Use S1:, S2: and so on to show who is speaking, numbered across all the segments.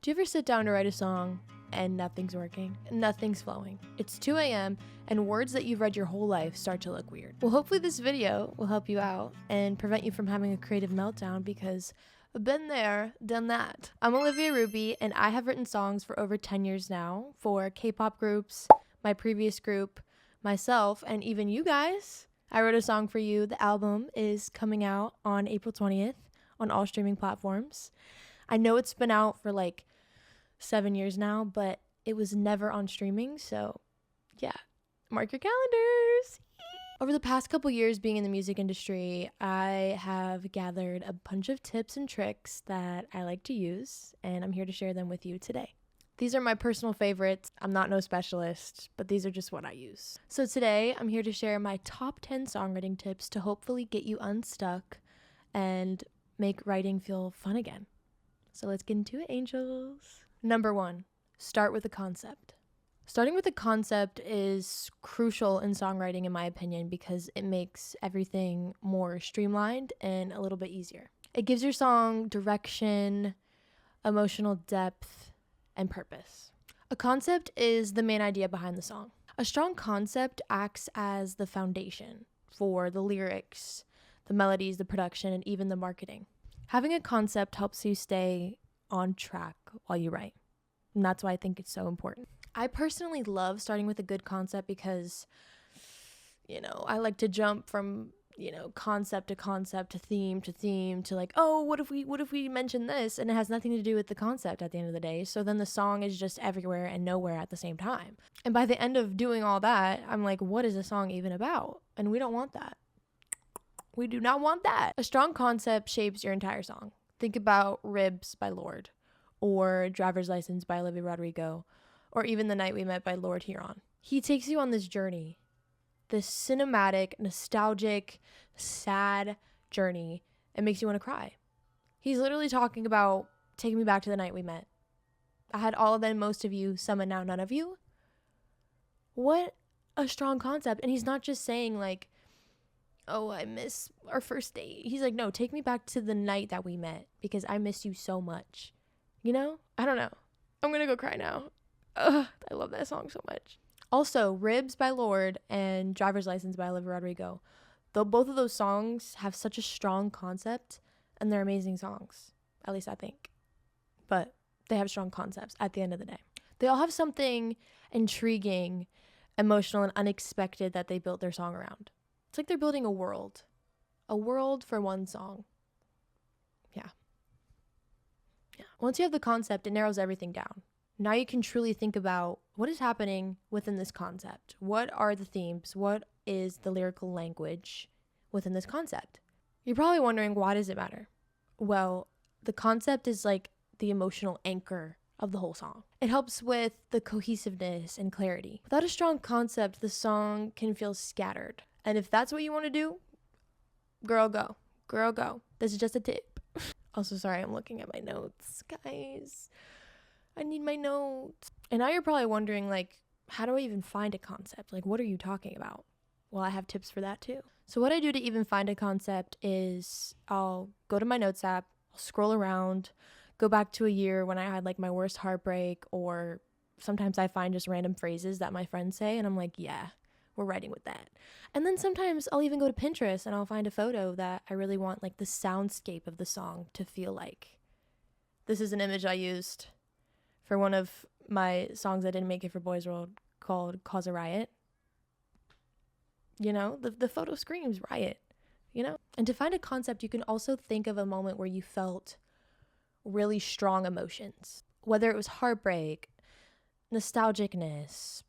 S1: Do you ever sit down to write a song and nothing's working? Nothing's flowing. It's 2 a.m. and words that you've read your whole life start to look weird. Well, hopefully this video will help you out and prevent you from having a creative meltdown because I've been there, done that. I'm Olivia Ruby and I have written songs for over 10 years now for K-pop groups, my previous group, myself, and even you guys. I wrote a song for you. The album is coming out on April 20th on all streaming platforms. I know it's been out for like 7 years now, but it was never on streaming, so yeah, mark your calendars. Over the past couple years being in the music industry, I have gathered a bunch of tips and tricks that I like to use, and I'm here to share them with you today. These are my personal favorites. I'm not no specialist, but these are just what I use. So today, I'm here to share my top 10 songwriting tips to hopefully get you unstuck and make writing feel fun again. So let's get into it, angels. Number 1, start with a concept. Starting with a concept is crucial in songwriting, in my opinion, because it makes everything more streamlined and a little bit easier. It gives your song direction, emotional depth, and purpose. A concept is the main idea behind the song. A strong concept acts as the foundation for the lyrics, the melodies, the production, and even the marketing. Having a concept helps you stay on track while you write. And that's why I think it's so important. I personally love starting with a good concept because, I like to jump from, concept to concept to theme to like, oh, what if we mention this? And it has nothing to do with the concept at the end of the day. So then the song is just everywhere and nowhere at the same time. And by the end of doing all that, I'm like, what is a song even about? And we don't want that. We do not want that. A strong concept shapes your entire song. Think about Ribs by Lorde, or Driver's License by Olivia Rodrigo, or even The Night We Met by Lord Huron. He takes you on this journey, this cinematic, nostalgic, sad journey. It makes you want to cry. He's literally talking about taking me back to the night we met. I had all of them, most of you, some and now none of you. What a strong concept. And he's not just saying like, oh, I miss our first date. He's like, no, take me back to the night that we met because I miss you so much. I don't know. I'm going to go cry now. I love that song so much. Also, Ribs by Lorde and Driver's License by Olivia Rodrigo. Though both of those songs have such a strong concept and they're amazing songs. At least I think. But they have strong concepts at the end of the day. They all have something intriguing, emotional, and unexpected that they built their song around. It's like they're building a world for one song. Yeah. Once you have the concept, it narrows everything down. Now you can truly think about what is happening within this concept. What are the themes? What is the lyrical language within this concept? You're probably wondering, why does it matter? Well, the concept is like the emotional anchor of the whole song. It helps with the cohesiveness and clarity. Without a strong concept, the song can feel scattered. And if that's what you want to do, girl, go. Girl, go. This is just a tip. Also, sorry, I'm looking at my notes, guys. I need my notes. And now you're probably wondering, like, how do I even find a concept? Like, what are you talking about? Well, I have tips for that too. So what I do to even find a concept is I'll go to my notes app, I'll scroll around, go back to a year when I had like my worst heartbreak, or sometimes I find just random phrases that my friends say and I'm like, yeah, we're writing with that. And then sometimes I'll even go to Pinterest and I'll find a photo that I really want like the soundscape of the song to feel like. This is an image I used for one of my songs that didn't make it for Boys World called Cause a Riot. The photo screams riot, And to find a concept, you can also think of a moment where you felt really strong emotions. Whether it was heartbreak, nostalgicness,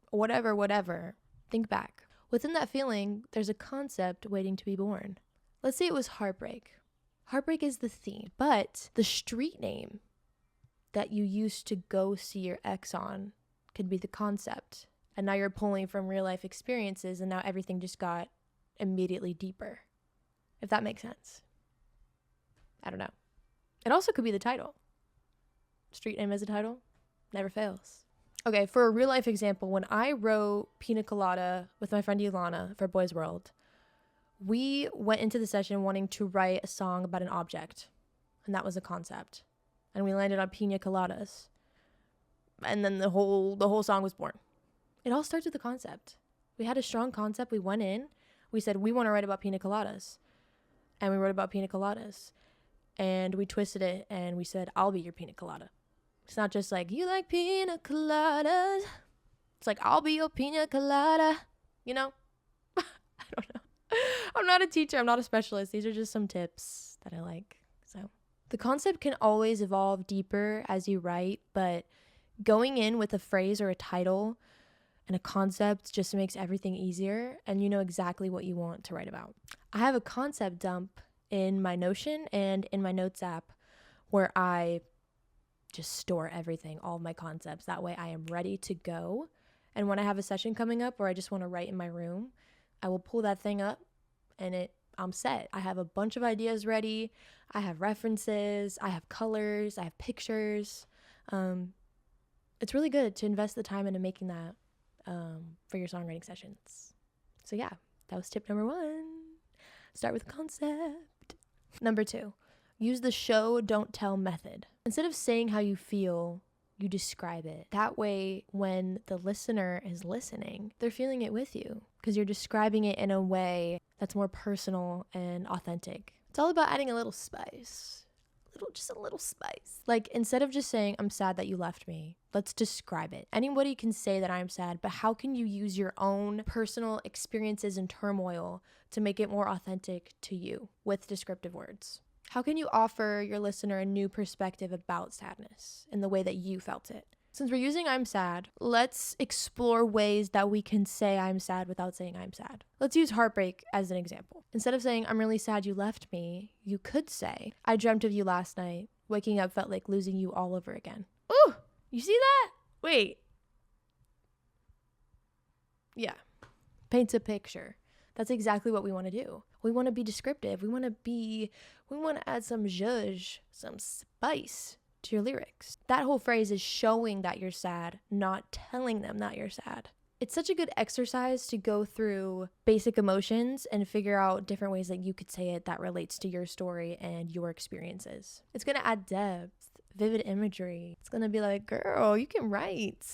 S1: whatever. Think back. Within that feeling, there's a concept waiting to be born. Let's say it was heartbreak. Heartbreak is the theme, but the street name that you used to go see your ex on could be the concept. And now you're pulling from real life experiences and now everything just got immediately deeper. If that makes sense. I don't know. It also could be the title. Street name as a title never fails. Okay, for a real life example, when I wrote Pina Colada with my friend Ilana for Boys World, we went into the session wanting to write a song about an object, and that was a concept. and we landed on pina coladas. And then the whole song was born. It all starts with a concept. We had a strong concept. We went in. We said, we want to write about pina coladas. And we wrote about pina coladas. And we twisted it and we said, I'll be your pina colada. It's not just like, you like pina coladas. It's like, I'll be your pina colada. You know? I don't know. I'm not a teacher. I'm not a specialist. These are just some tips that I like. So the concept can always evolve deeper as you write, but going in with a phrase or a title and a concept just makes everything easier, and you know exactly what you want to write about. I have a concept dump in my Notion and in my Notes app where I just store everything, all of my concepts. That way I am ready to go. And when I have a session coming up or I just want to write in my room, I will pull that thing up and I'm set. I have a bunch of ideas ready. I have references. I have colors. I have pictures. It's really good to invest the time into making that for your songwriting sessions. So yeah, that was tip number 1. Start with a concept. Number 2, use the show, don't tell method. Instead of saying how you feel, you describe it. That way, when the listener is listening, they're feeling it with you because you're describing it in a way that's more personal and authentic. It's all about adding a little spice. Just a little spice. Like, instead of just saying, I'm sad that you left me, let's describe it. Anybody can say that I'm sad, but how can you use your own personal experiences and turmoil to make it more authentic to you with descriptive words? How can you offer your listener a new perspective about sadness in the way that you felt it? Since we're using I'm sad, let's explore ways that we can say I'm sad without saying I'm sad. Let's use heartbreak as an example. Instead of saying I'm really sad you left me, you could say I dreamt of you last night. Waking up felt like losing you all over again. Ooh, you see that? Wait. Yeah. Paints a picture. That's exactly what we want to do. We want to be descriptive. We want to add some zhuzh, some spice to your lyrics. That whole phrase is showing that you're sad, not telling them that you're sad. It's such a good exercise to go through basic emotions and figure out different ways that you could say it that relates to your story and your experiences. It's going to add depth, vivid imagery. It's going to be like, girl, you can write.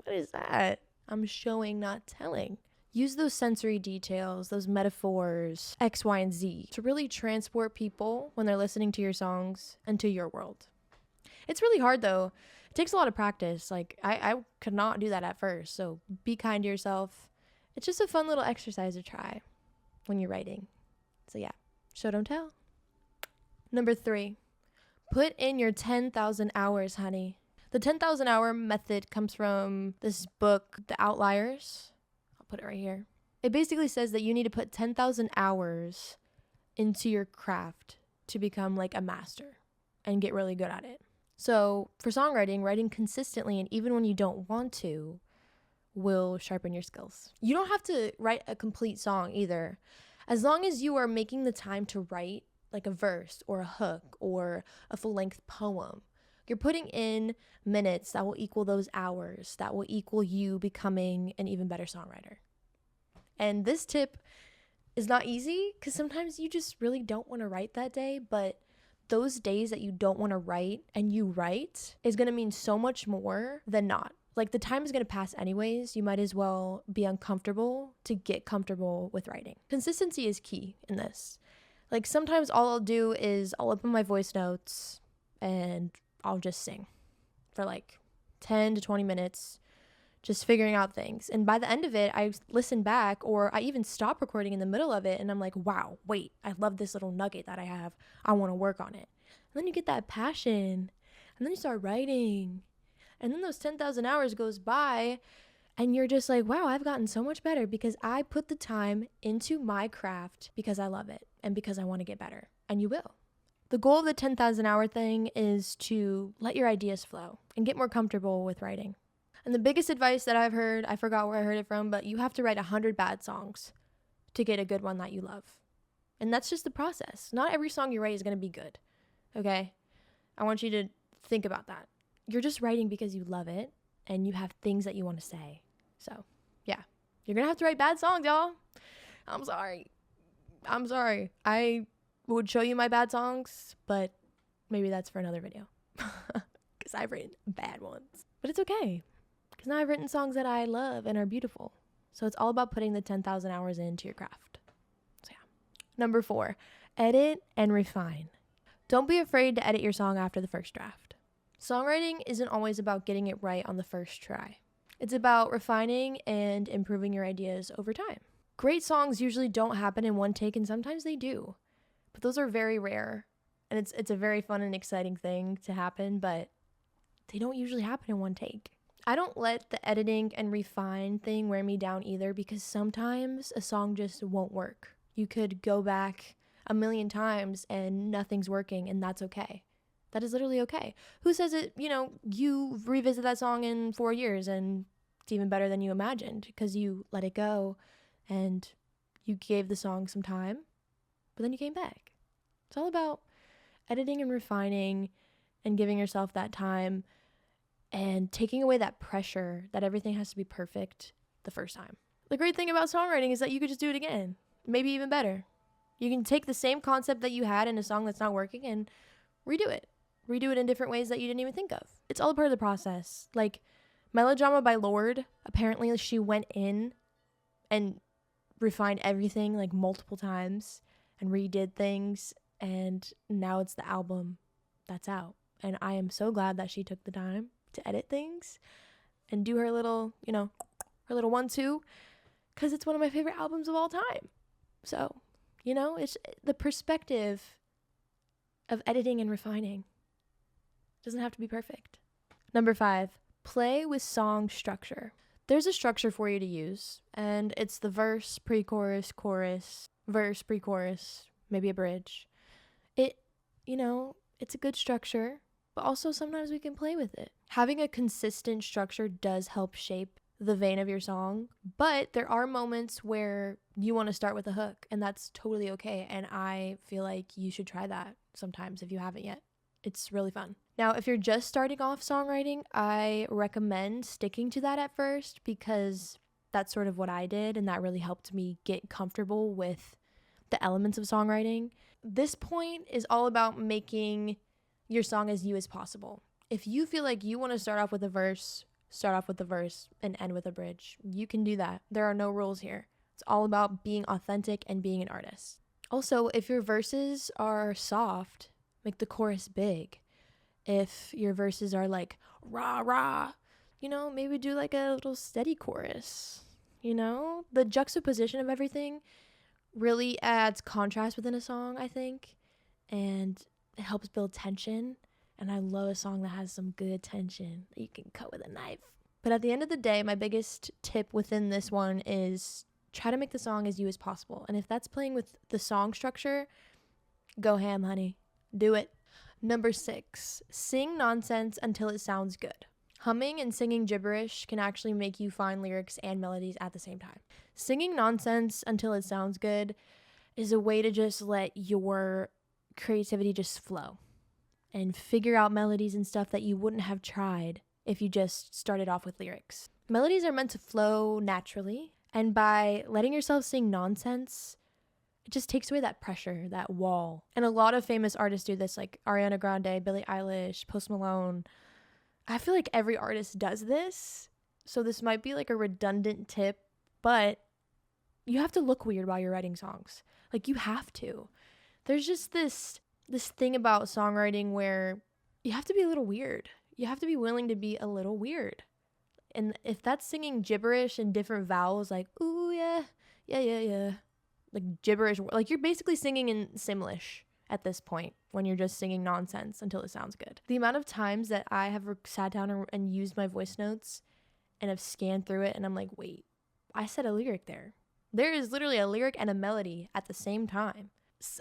S1: What is that? I'm showing, not telling. Use those sensory details, those metaphors, X, Y, and Z to really transport people when they're listening to your songs and to your world. It's really hard though. It takes a lot of practice. Like I could not do that at first. So be kind to yourself. It's just a fun little exercise to try when you're writing. So yeah, show don't tell. Number 3, put in your 10,000 hours, honey. The 10,000 hour method comes from this book, The Outliers. I'll put it right here. It basically says that you need to put 10,000 hours into your craft to become like a master and get really good at it. So for songwriting, writing consistently and even when you don't want to will sharpen your skills. You don't have to write a complete song either. As long as you are making the time to write like a verse or a hook or a full-length poem, you're putting in minutes that will equal those hours, that will equal you becoming an even better songwriter. And this tip is not easy because sometimes you just really don't want to write that day, but those days that you don't want to write and you write is going to mean so much more than not. Like the time is going to pass anyways. You might as well be uncomfortable to get comfortable with writing. Consistency is key in this. Like sometimes all I'll do is I'll open my voice notes and I'll just sing for like 10 to 20 minutes, just figuring out things. And by the end of it, I listen back or I even stop recording in the middle of it and I'm like, wow, wait, I love this little nugget that I have. I want to work on it. And then you get that passion and then you start writing. And then those 10,000 hours goes by and you're just like, wow, I've gotten so much better because I put the time into my craft because I love it and because I want to get better. And you will. The goal of the 10,000 hour thing is to let your ideas flow and get more comfortable with writing. And the biggest advice that I've heard, I forgot where I heard it from, but you have to write 100 bad songs to get a good one that you love. And that's just the process. Not every song you write is going to be good. Okay? I want you to think about that. You're just writing because you love it and you have things that you want to say. So, yeah. You're going to have to write bad songs, y'all. I'm sorry. I would show you my bad songs, but maybe that's for another video. because I've written bad ones. But it's okay, because now I've written songs that I love and are beautiful. So it's all about putting the 10,000 hours into your craft. So yeah. Number 4, edit and refine. Don't be afraid to edit your song after the first draft. Songwriting isn't always about getting it right on the first try. It's about refining and improving your ideas over time. Great songs usually don't happen in one take, and sometimes they do. But those are very rare. And it's a very fun and exciting thing to happen, but they don't usually happen in one take. I don't let the editing and refine thing wear me down either, because sometimes a song just won't work. You could go back a million times and nothing's working, and that's okay. That is literally okay. Who says it, you revisit that song in 4 years and it's even better than you imagined because you let it go and you gave the song some time, but then you came back. It's all about editing and refining and giving yourself that time and taking away that pressure that everything has to be perfect the first time. The great thing about songwriting is that you could just do it again, maybe even better. You can take the same concept that you had in a song that's not working and redo it in different ways that you didn't even think of. It's all a part of the process. Like Melodrama by Lorde, apparently she went in and refined everything like multiple times and redid things, and now it's the album that's out. And I am so glad that she took the time to edit things and do her little, her little 1-2, because it's one of my favorite albums of all time. So, it's the perspective of editing and refining. It doesn't have to be perfect. Number 5, play with song structure. There's a structure for you to use, and it's the verse, pre-chorus, chorus, verse, pre-chorus, maybe a bridge. It's a good structure, but also sometimes we can play with it. Having a consistent structure does help shape the vein of your song, but there are moments where you want to start with a hook, and that's totally okay, and I feel like you should try that sometimes if you haven't yet. It's really fun. Now, if you're just starting off songwriting, I recommend sticking to that at first, because that's sort of what I did, and that really helped me get comfortable with the elements of songwriting. This point is all about making your song as you as possible. If you feel like you want to start off with a verse and end with a bridge, you can do that. There are no rules here. It's all about being authentic and being an artist. Also, if your verses are soft, make the chorus big. If your verses are like rah rah, maybe do like a little steady chorus. The juxtaposition of everything really adds contrast within a song, I think, and it helps build tension. And I love a song that has some good tension that you can cut with a knife. But at the end of the day, my biggest tip within this one is try to make the song as you as possible. And if that's playing with the song structure, go ham, honey. Do it. Number 6, sing nonsense until it sounds good. Humming and singing gibberish can actually make you find lyrics and melodies at the same time. Singing nonsense until it sounds good is a way to just let your creativity just flow and figure out melodies and stuff that you wouldn't have tried if you just started off with lyrics. Melodies are meant to flow naturally, and by letting yourself sing nonsense, it just takes away that pressure, that wall. And a lot of famous artists do this, like Ariana Grande, Billie Eilish, Post Malone. I feel like every artist does this, so this might be like a redundant tip, but you have to look weird while you're writing songs. Like, you have to. There's just this thing about songwriting where you have to be a little weird. You have to be willing to be a little weird. And if that's singing gibberish and different vowels, like, ooh, yeah, like gibberish, like you're basically singing in Simlish at this point when you're just singing nonsense until it sounds good. The amount of times that I have sat down and used my voice notes and have scanned through it and I'm like, wait, I said a lyric there. There is literally a lyric and a melody at the same time.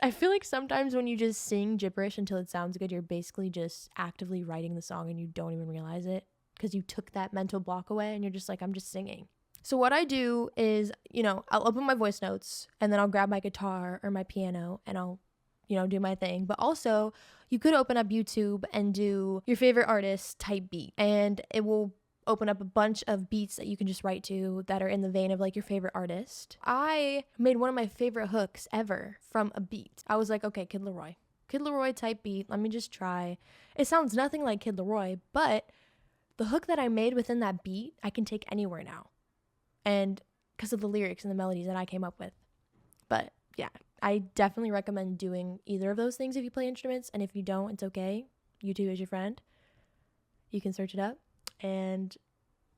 S1: I feel like sometimes when you just sing gibberish until it sounds good, you're basically just actively writing the song and you don't even realize it because you took that mental block away and you're just like, I'm just singing. So what I do is, I'll open my voice notes and then I'll grab my guitar or my piano and I'll, do my thing. But also you could open up YouTube and do your favorite artist type beat, and it will open up a bunch of beats that you can just write to that are in the vein of like your favorite artist. I made one of my favorite hooks ever from a beat. I was like, okay, Kid Laroi, Kid Leroy type beat. Let me just try. It sounds nothing like Kid Leroy, but the hook that I made within that beat, I can take anywhere now. And because of the lyrics and the melodies that I came up with. But yeah, I definitely recommend doing either of those things if you play instruments. And if you don't, it's okay. YouTube is your friend. You can search it up. And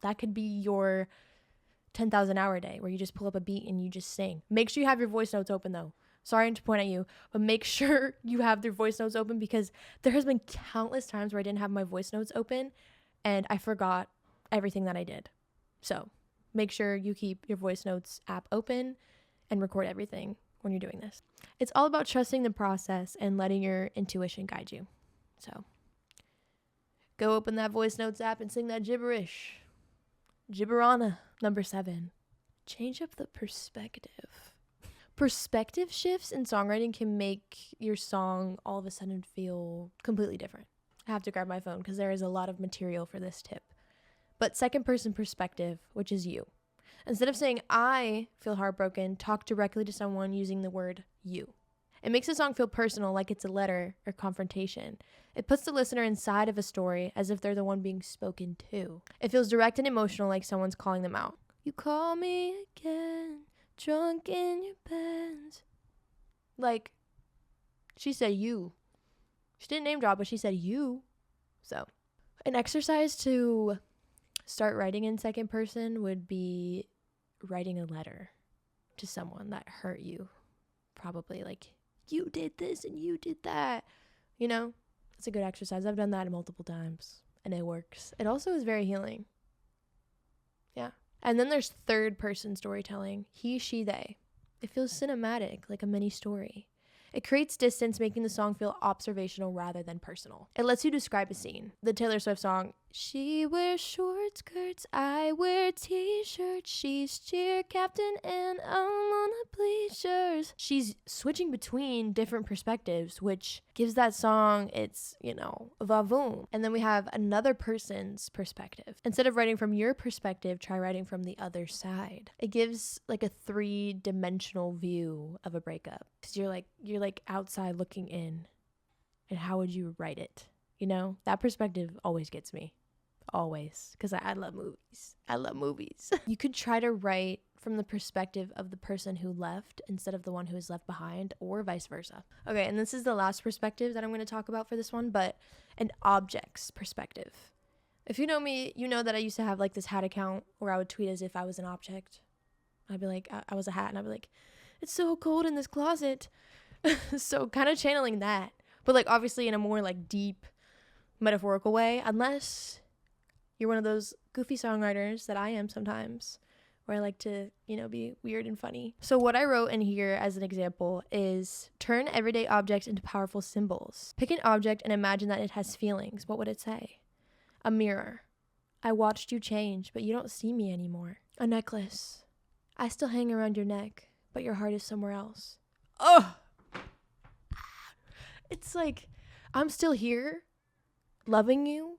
S1: that could be your 10,000 hour day where you just pull up a beat and you just sing. Make sure you have your voice notes open though. Sorry to point at you, but make sure you have your voice notes open, because there has been countless times where I didn't have my voice notes open and I forgot everything that I did. So make sure you keep your voice notes app open and record everything when you're doing this. It's all about trusting the process and letting your intuition guide you. So go open that voice notes app and sing that gibberish. Gibberana. Number 7, change up the perspective. Perspective shifts in songwriting can make your song all of a sudden feel completely different. I have to grab my phone because there is a lot of material for this tip. But second person perspective, which is you. Instead of saying, I feel heartbroken, talk directly to someone using the word you. It makes the song feel personal, like it's a letter or confrontation. It puts the listener inside of a story as if they're the one being spoken to. It feels direct and emotional, like someone's calling them out. You call me again, drunk in your bed. Like, she said you. She didn't name drop, but she said you. So, an exercise to start writing in second person would be writing a letter to someone that hurt you. Probably like, you did this and you did that. You know, it's a good exercise. I've done that multiple times and it works. It also is very healing. Yeah. And then there's third person storytelling. He, she, they. It feels cinematic, like a mini story. It creates distance, making the song feel observational rather than personal. It lets you describe a scene. The Taylor Swift song, she wears short skirts, I wear t-shirts, she's cheer captain and I'm on the bleachers. She's switching between different perspectives, which gives that song its, va-voom. And then we have another person's perspective. Instead of writing from your perspective, try writing from the other side. It gives like a 3-dimensional view of a breakup. Because you're like outside looking in. And how would you write it? That perspective always gets me. Always. Because I love movies. I love movies. You could try to write from the perspective of the person who left instead of the one who is left behind, or vice versa. Okay, and this is the last perspective that I'm going to talk about for this one, but an object's perspective. If you know me, you know that I used to have like this hat account where I would tweet as if I was an object. I'd be like, I was a hat, and I'd be like, it's so cold in this closet. So kind of channeling that, but like obviously in a more like deep metaphorical way, unless you're one of those goofy songwriters that I am sometimes, where I like to, be weird and funny. So what I wrote in here as an example is turn everyday objects into powerful symbols. Pick an object and imagine that it has feelings. What would it say? A mirror. I watched you change, but you don't see me anymore. A necklace. I still hang around your neck, but your heart is somewhere else. Oh! It's like, I'm still here, loving you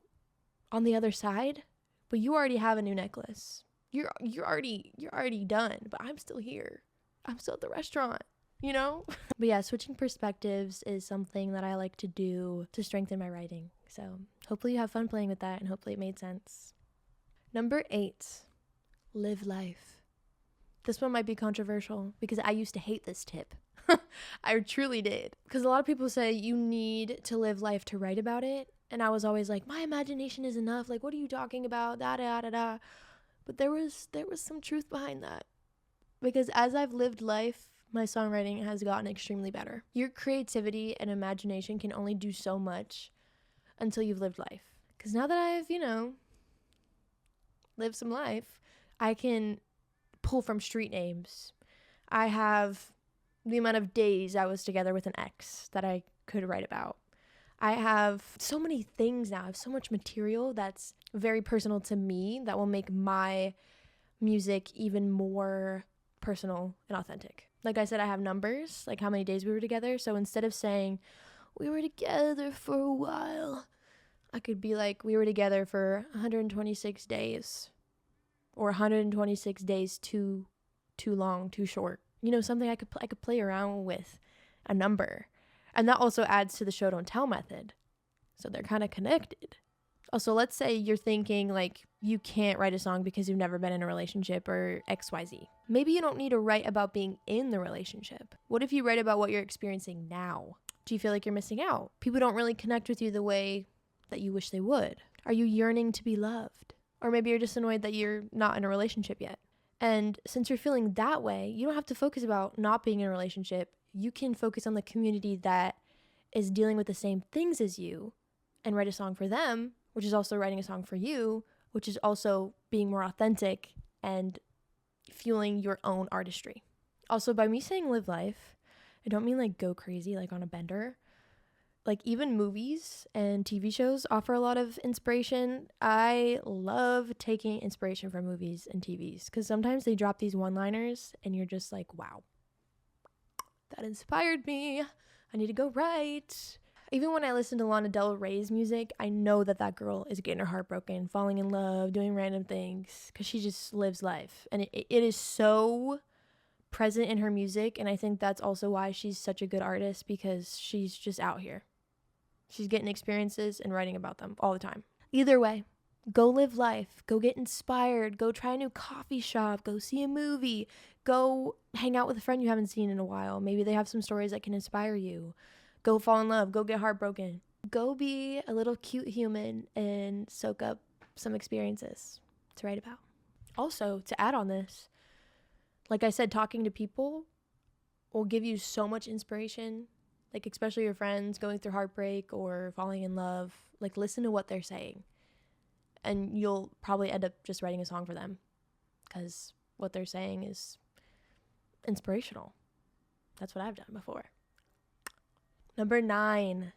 S1: on the other side, but you already have a new necklace. You're already done, but I'm still here. I'm still at the restaurant, But yeah, switching perspectives is something that I like to do to strengthen my writing. So hopefully you have fun playing with that, and hopefully it made sense. Number 8, live life. This one might be controversial because I used to hate this tip. I truly did. Because a lot of people say you need to live life to write about it. And I was always like, my imagination is enough. Like, what are you talking about? Da da da da. But there was some truth behind that. Because as I've lived life, my songwriting has gotten extremely better. Your creativity and imagination can only do so much until you've lived life. Because now that I've, lived some life, I can pull from street names. I have the amount of days I was together with an ex that I could write about. I have so many things now. I have so much material that's very personal to me that will make my music even more personal and authentic. Like I said, I have numbers, like how many days we were together. So instead of saying we were together for a while, I could be like, we were together for 126 days, or 126 days too long, too short. Something I could play around with, a number. And that also adds to the show don't tell method. So they're kind of connected. Also, let's say you're thinking like you can't write a song because you've never been in a relationship or XYZ. Maybe you don't need to write about being in the relationship. What if you write about what you're experiencing now? Do you feel like you're missing out? People don't really connect with you the way that you wish they would. Are you yearning to be loved? Or maybe you're just annoyed that you're not in a relationship yet. And since you're feeling that way, you don't have to focus about not being in a relationship. You can focus on the community that is dealing with the same things as you and write a song for them, which is also writing a song for you, which is also being more authentic and fueling your own artistry. Also, by me saying live life, I don't mean like go crazy, like on a bender. Like even movies and TV shows offer a lot of inspiration. I love taking inspiration from movies and TVs because sometimes they drop these one-liners and you're just like, wow, that inspired me. I need to go write. Even when I listen to Lana Del Rey's music, I know that that girl is getting her heart broken, falling in love, doing random things because she just lives life. And it is so present in her music. And I think that's also why she's such a good artist because she's just out here. She's getting experiences and writing about them all the time. Either way, go live life. Go get inspired. Go try a new coffee shop. Go see a movie. Go hang out with a friend you haven't seen in a while. Maybe they have some stories that can inspire you. Go fall in love. Go get heartbroken. Go be a little cute human and soak up some experiences to write about. Also, to add on this, like I said, talking to people will give you so much inspiration. Like especially your friends going through heartbreak or falling in love. Like listen to what they're saying. And you'll probably end up just writing a song for them because what they're saying is inspirational. That's what I've done before. Number 9,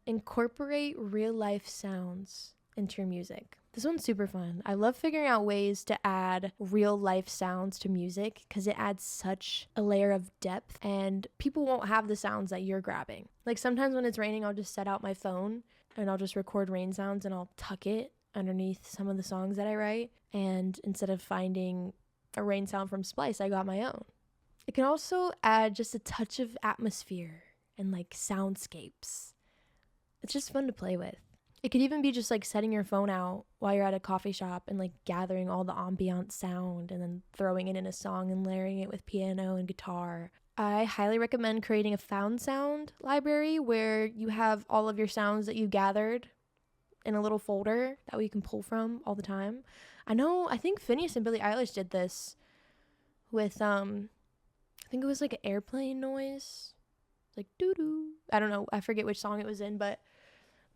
S1: incorporate real life sounds into your music. This one's super fun. I love figuring out ways to add real life sounds to music because it adds such a layer of depth and people won't have the sounds that you're grabbing. Like sometimes when it's raining, I'll just set out my phone and I'll just record rain sounds and I'll tuck it underneath some of the songs that I write. And instead of finding a rain sound from Splice, I got my own. It can also add just a touch of atmosphere and like soundscapes. It's just fun to play with. It could even be just like setting your phone out while you're at a coffee shop and like gathering all the ambient sound and then throwing it in a song and layering it with piano and guitar. I highly recommend creating a found sound library where you have all of your sounds that you gathered in a little folder that we can pull from all the time. I think Phineas and Billie Eilish did this with, I think it was like an airplane noise. Like doo-doo. I don't know. I forget which song it was in, but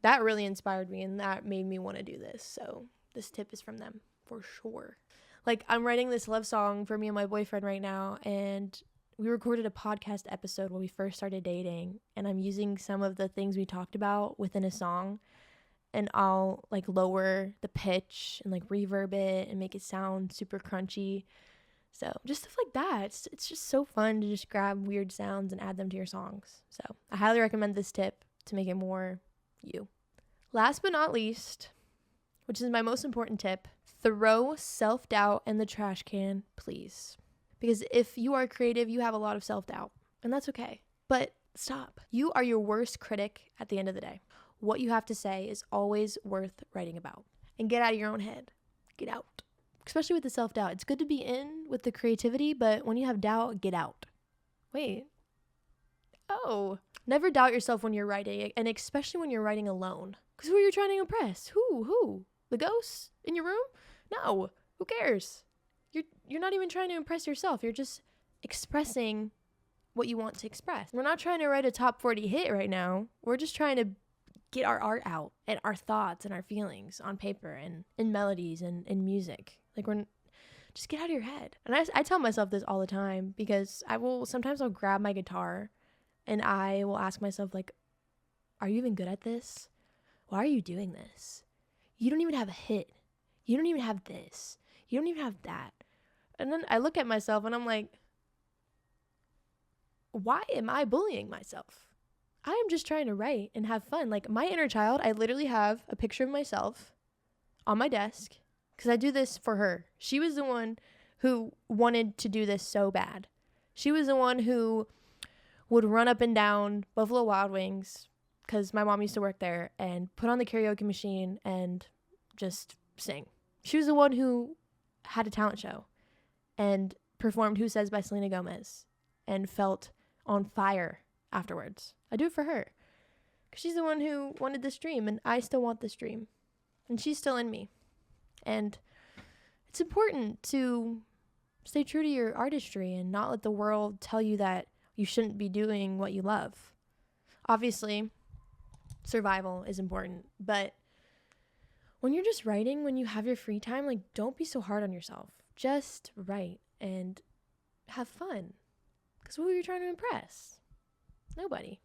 S1: that really inspired me and that made me want to do this. So this tip is from them for sure. Like I'm writing this love song for me and my boyfriend right now, and we recorded a podcast episode when we first started dating, and I'm using some of the things we talked about within a song, and I'll like lower the pitch and like reverb it and make it sound super crunchy. So just stuff like that. It's just so fun to just grab weird sounds and add them to your songs. So I highly recommend this tip to make it more you. Last but not least, which is my most important tip, throw self-doubt in the trash can, please. Because if you are creative, you have a lot of self-doubt, and that's okay. But stop. You are your worst critic at the end of the day. What you have to say is always worth writing about. And get out of your own head. Get out. Especially with the self-doubt. It's good to be in with the creativity, but when you have doubt, get out. Wait. Oh. Never doubt yourself when you're writing, and especially when you're writing alone. Because who are you trying to impress? Who? The ghosts in your room? No. Who cares? You're not even trying to impress yourself. You're just expressing what you want to express. We're not trying to write a top 40 hit right now. We're just trying to get our art out and our thoughts and our feelings on paper and in melodies and in music. Like just get out of your head. And I tell myself this all the time because sometimes I'll grab my guitar and I will ask myself like, are you even good at this? Why are you doing this? You don't even have a hit. You don't even have this. You don't even have that. And then I look at myself and I'm like, why am I bullying myself? I am just trying to write and have fun. Like my inner child, I literally have a picture of myself on my desk because I do this for her. She was the one who wanted to do this so bad. She was the one who would run up and down Buffalo Wild Wings, because my mom used to work there, and put on the karaoke machine and just sing. She was the one who had a talent show and performed Who Says by Selena Gomez and felt on fire afterwards. I do it for her because she's the one who wanted this dream, and I still want this dream, and she's still in me. And it's important to stay true to your artistry and not let the world tell you that you shouldn't be doing what you love. Obviously, survival is important, but when you're just writing, when you have your free time, like, don't be so hard on yourself. Just write and have fun. Because who are you trying to impress? Nobody.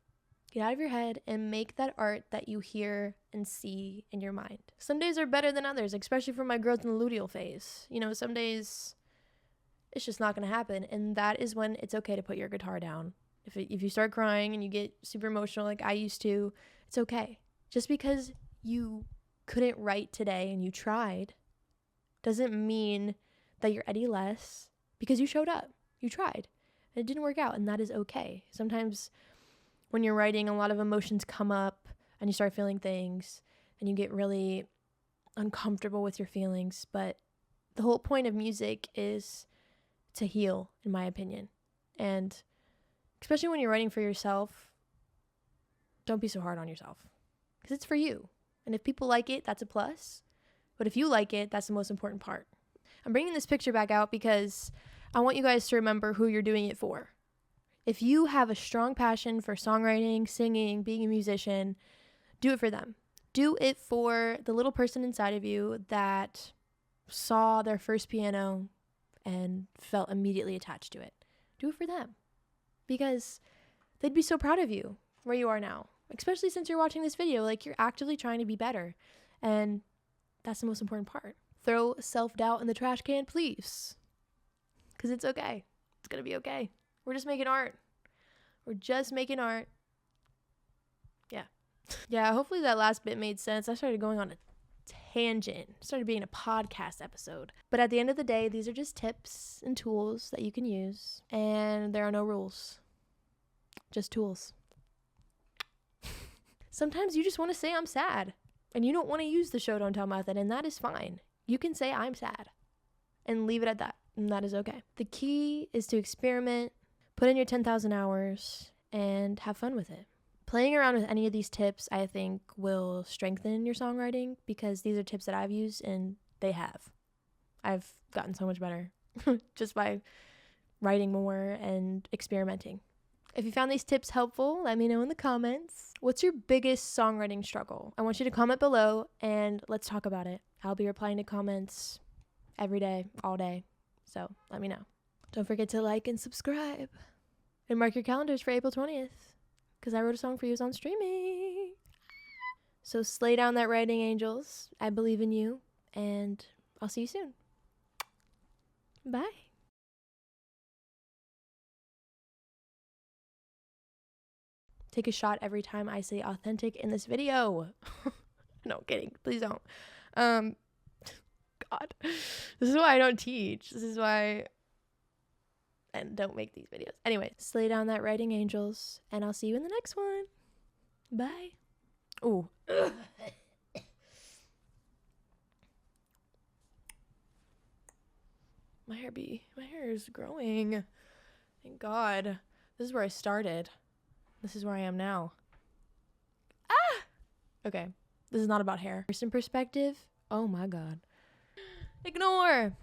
S1: Get out of your head and make that art that you hear and see in your mind. Some days are better than others, especially for my growth in the luteal phase. You know, some days it's just not going to happen, and that is when it's okay to put your guitar down. If you start crying and you get super emotional like I used to, it's okay. Just because you couldn't write today and you tried doesn't mean that you're any less, because you showed up, you tried, and it didn't work out, and that is okay. Sometimes when you're writing, a lot of emotions come up and you start feeling things and you get really uncomfortable with your feelings, but the whole point of music is to heal, in my opinion. And especially when you're writing for yourself, don't be so hard on yourself, because it's for you. And if people like it, that's a plus. But if you like it, that's the most important part. I'm bringing this picture back out because I want you guys to remember who you're doing it for. If you have a strong passion for songwriting, singing, being a musician, do it for them. Do it for the little person inside of you that saw their first piano and felt immediately attached to it. Do it for them, because they'd be so proud of you where you are now, especially since you're watching this video. Like, you're actively trying to be better, and that's the most important part. Throw self-doubt in the trash can, please, because it's okay. It's gonna be okay. We're just making art. We're just making art. Yeah. Yeah, hopefully that last bit made sense. I started going on a tangent. It started being a podcast episode. But at the end of the day, these are just tips and tools that you can use. And there are no rules. Just tools. Sometimes you just want to say I'm sad. And you don't want to use the show don't tell method. And that is fine. You can say I'm sad. And leave it at that. And that is okay. The key is to experiment. Put in your 10,000 hours and have fun with it. Playing around with any of these tips, I think, will strengthen your songwriting, because these are tips that I've used and they have. I've gotten so much better just by writing more and experimenting. If you found these tips helpful, let me know in the comments. What's your biggest songwriting struggle? I want you to comment below and let's talk about it. I'll be replying to comments every day, all day. So let me know. Don't forget to like and subscribe. And mark your calendars for April 20th. Because I wrote a song for you on streaming. So slay down that writing, angels. I believe in you. And I'll see you soon. Bye. Take a shot every time I say authentic in this video. No, kidding. Please don't. God. This is why I don't teach. This is why I don't make these videos. Anyway, slay down that writing, angels, and I'll see you in the next one. Bye. Ooh. My hair is growing. Thank God. This is where I started. This is where I am now. Ah! Okay. This is not about hair. Person perspective. Oh my God. Ignore.